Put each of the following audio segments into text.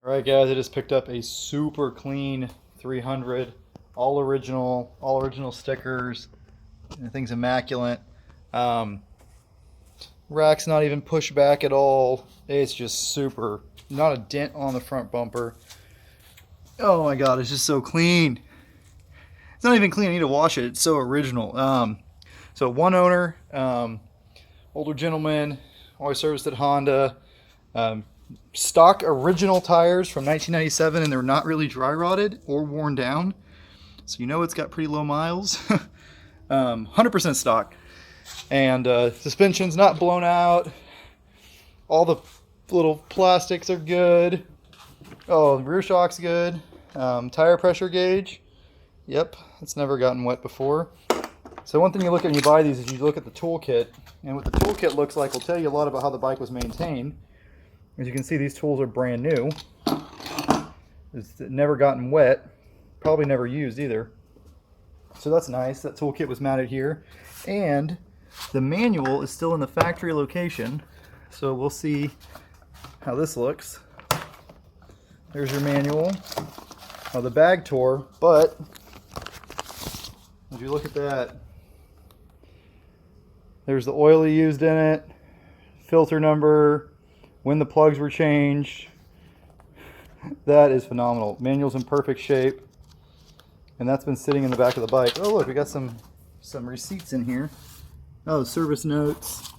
Alright guys, I just picked up a super clean 300, all original stickers. The thing's immaculate. Um, Rack's not even pushed back at all. It's just super, not a dent on the front bumper. Oh my god, it's just so clean. It's not even clean, I need to wash it. It's so original. So one owner, older gentleman, always serviced at Honda. Stock original tires from 1997, and they're not really dry rotted or worn down, so you know it's got pretty low miles. 100% stock, and suspension's not blown out. All the little plastics are good. Oh, the rear shock's good. Tire pressure gauge, yep, it's never gotten wet before. So one thing you look at when you buy these is you look at the toolkit, and what the toolkit looks like will tell you a lot about how the bike was maintained. As you can see, these tools are brand new. It's never gotten wet, probably never used either. So that's nice. That toolkit was mounted here, and the manual is still in the factory location. So we'll see how this looks. There's your manual. Oh, the bag tore, but if you look at that, there's the oil he used in it, filter number, when the plugs were changed. That is phenomenal. Manual's in perfect shape, and that's been sitting in the back of the bike. Oh look, we got some receipts in here. Oh, service notes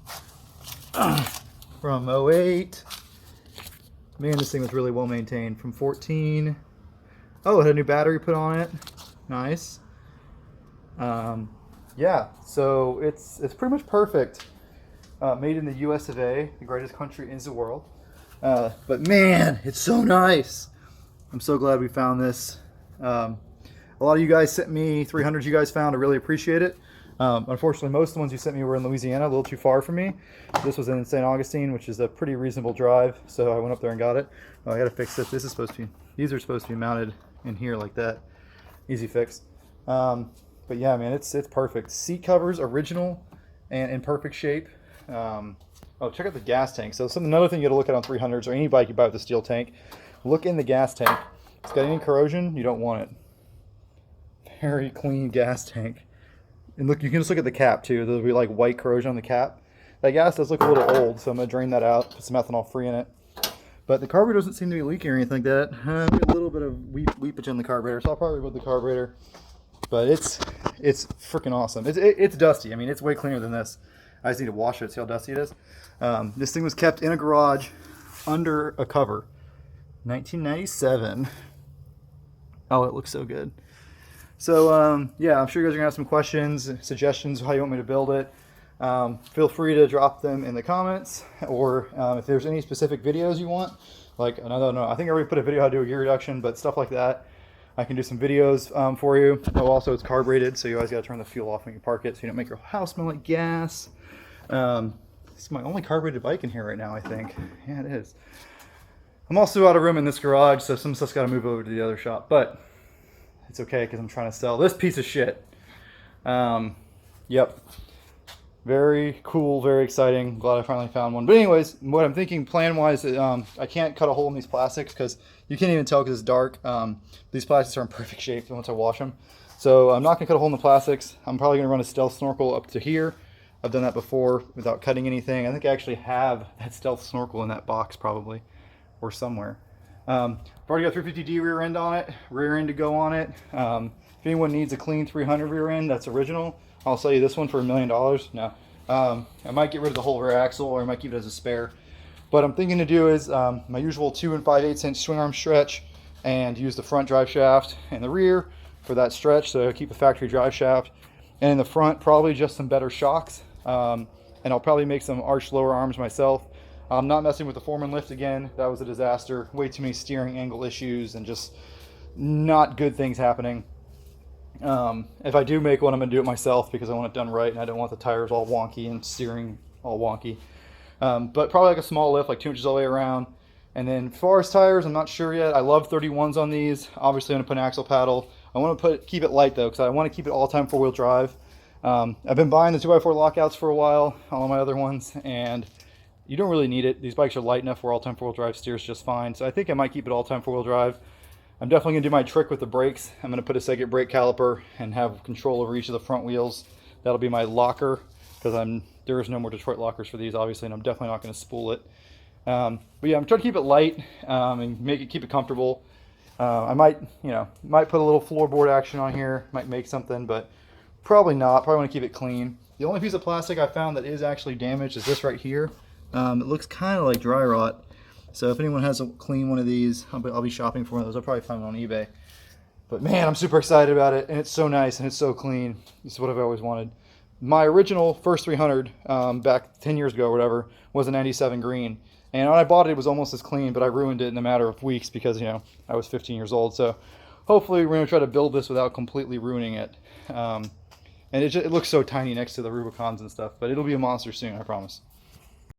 from 08. Man, this thing was really well maintained. From 14. Oh, it had a new battery put on it. Nice. Yeah, so it's pretty much perfect. Made in the US of A, the greatest country in the world. But man, it's so nice. I'm so glad we found this. A lot of you guys sent me 300s you guys found. I really appreciate it. Unfortunately, most of the ones you sent me were in Louisiana, a little too far for me. This was in St. Augustine, which is a pretty reasonable drive, so I went up there and got it. Oh, I gotta fix this. This is supposed to be, these are supposed to be mounted in here like that. Easy fix. But yeah, man, it's perfect. Seat covers, original and in perfect shape. Oh, check out the gas tank. So another thing you gotta look at on 300s or any bike you buy with a steel tank, look in the gas tank. If it's got any corrosion, you don't want it. Very clean gas tank. And look, you can just look at the cap too. There'll be like white corrosion on the cap. That gas does look a little old, so I'm gonna drain that out, put some ethanol free in it. But the carburetor doesn't seem to be leaking or anything like that. A little bit of weepage in the carburetor, so I'll probably remove the carburetor. But it's freaking awesome. It's dusty. I mean, it's way cleaner than this. I just need to wash it, see how dusty it is. This thing was kept in a garage under a cover. 1997. Oh, it looks so good. So, yeah, I'm sure you guys are going to have some questions, suggestions of how you want me to build it. Feel free to drop them in the comments, or if there's any specific videos you want. Like, I don't know, I think I already put a video how to do a gear reduction, but stuff like that, I can do some videos for you. Oh, also, it's carbureted, so you always got to turn the fuel off when you park it so you don't make your house smell like gas. This is my only carbureted bike in here right now, I think. Yeah, it is. I'm also out of room in this garage, so some stuff's got to move over to the other shop, but it's okay because I'm trying to sell this piece of shit. Yep. Very cool, very exciting. Glad I finally found one. But anyways, what I'm thinking plan-wise, I can't cut a hole in these plastics because you can't even tell because it's dark. These plastics are in perfect shape once I wash them. So I'm not going to cut a hole in the plastics. I'm probably going to run a stealth snorkel up to here. I've done that before without cutting anything. I think I actually have that stealth snorkel in that box probably, or somewhere. I've already got 350D rear end on it, rear end to go on it. If anyone needs a clean 300 rear end that's original, I'll sell you this one for $1 million. No, I might get rid of the whole rear axle, or I might keep it as a spare. But I'm thinking to do is my usual 2 5/8 inch swing arm stretch, and use the front drive shaft and the rear for that stretch, so I keep a factory drive shaft. And in the front, probably just some better shocks. And I'll probably make some arched lower arms myself. I'm not messing with the Foreman lift again. That was a disaster. Way too many steering angle issues and just not good things happening. If I do make one, I'm going to do it myself because I want it done right, and I don't want the tires all wonky and steering all wonky. But probably like a small lift, like 2 inches all the way around. And then as far as tires, I'm not sure yet. I love 31s on these. Obviously, I'm going to put an axle paddle. I want to keep it light though, because I want to keep it all-time four-wheel drive. I've been buying the 2x4 lockouts for a while on all my other ones, and you don't really need it. These bikes are light enough where all-time four-wheel drive steers just fine. So I think I might keep it all-time four-wheel drive. I'm definitely going to do my trick with the brakes. I'm going to put a second brake caliper and have control over each of the front wheels. That'll be my locker, because there is no more Detroit lockers for these, obviously, and I'm definitely not going to spool it. But yeah, I'm trying to keep it light and keep it comfortable. I might put a little floorboard action on here, might make something, but probably not. Probably want to keep it clean. The only piece of plastic I found that is actually damaged is this right here. It looks kind of like dry rot. So if anyone has a clean one of these, I'll be shopping for one of those. I'll probably find one on eBay. But man, I'm super excited about it, and it's so nice and it's so clean. This is what I've always wanted. My original first 300 back 10 years ago or whatever was a 97 green. And when I bought it, it was almost as clean, but I ruined it in a matter of weeks because, I was 15 years old. So hopefully we're going to try to build this without completely ruining it. And it looks so tiny next to the Rubicons and stuff, but it'll be a monster soon, I promise.